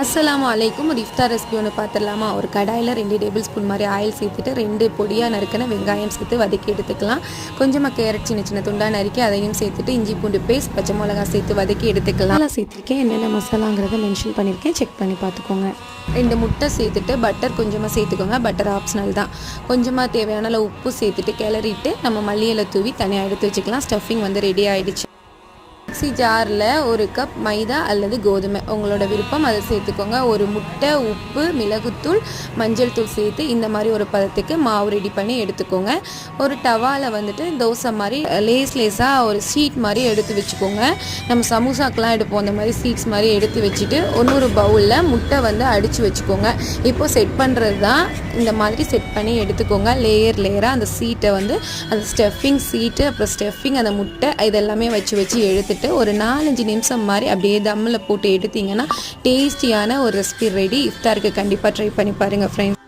அஸ்ஸலாமு அலைக்கும். ஒரு இஃப்தார் ரெசிபி ஒன்று பார்த்துடலாமா? ஒரு கடாயில் 2 டேபிள் ஸ்பூன் மாதிரி ஆயில் சேர்த்துட்டு 2 பொடியாக நறுக்கின வெங்காயம் சேர்த்து வதக்கி எடுத்துக்கலாம். கொஞ்சமாக கேரட் சின்ன சின்ன துண்டாக நறுக்கி அதையும் சேர்த்துட்டு இஞ்சி பூண்டு பேஸ்ட் பச்சை மிளகா சேர்த்து வதக்கி எடுத்துக்கலாம். மசாலா சேர்த்துருக்கேன், என்னென்ன மசாலாங்கிறத மென்ஷன் பண்ணியிருக்கேன், செக் பண்ணி பார்த்துக்கோங்க. 2 முட்டை சேர்த்துட்டு பட்டர் கொஞ்சமாக சேர்த்துக்கோங்க, பட்டர் ஆப்ஷனல் தான். கொஞ்சமாக தேவையான அளவு உப்பு சேர்த்துட்டு கிளறிட்டு நம்ம மல்லி இலை தூவி தனியாக எடுத்து வச்சுக்கலாம். ஸ்டஃபிங் வந்து ரெடி ஆகிடுச்சு. மிக்ஸி ஜாரில் 1 கப் மைதா அல்லது கோதுமை உங்களோட விருப்பம் அதை சேர்த்துக்கோங்க. ஒரு முட்டை, உப்பு, மிளகுத்தூள், மஞ்சள் தூள் சேர்த்து இந்த மாதிரி ஒரு பதத்துக்கு மாவு ரெடி பண்ணி எடுத்துக்கோங்க. ஒரு டவாவில் வந்துட்டு தோசை மாதிரி லேஸாக ஒரு ஷீட் மாதிரி எடுத்து வச்சுக்கோங்க. நம்ம சமோசாக்கெலாம் எடுப்போம், அந்த மாதிரி ஷீட்ஸ் மாதிரி எடுத்து வச்சுட்டு இன்னொரு பவுலில் முட்டை வந்து அடித்து வச்சுக்கோங்க. இப்போது செட் பண்ணுறது தான், இந்த மாதிரி செட் பண்ணி எடுத்துக்கோங்க. லேயராக அந்த சீட்டை வந்து அந்த ஸ்டஃபிங் சீட்டு, அப்புறம் ஸ்டஃபிங் அந்த முட்டை இதெல்லாமே வச்சு எடுத்துட்டு ஒரு 4-5 நிமிஷம் மாதிரி அப்படியே தம்மில் போட்டு எடுத்தீங்கன்னா டேஸ்டியான ஒரு ரெசிபி ரெடி. இஃப்தாருக்கு கண்டிப்பாக ட்ரை பண்ணி பாருங்கள் ஃப்ரெண்ட்ஸ்.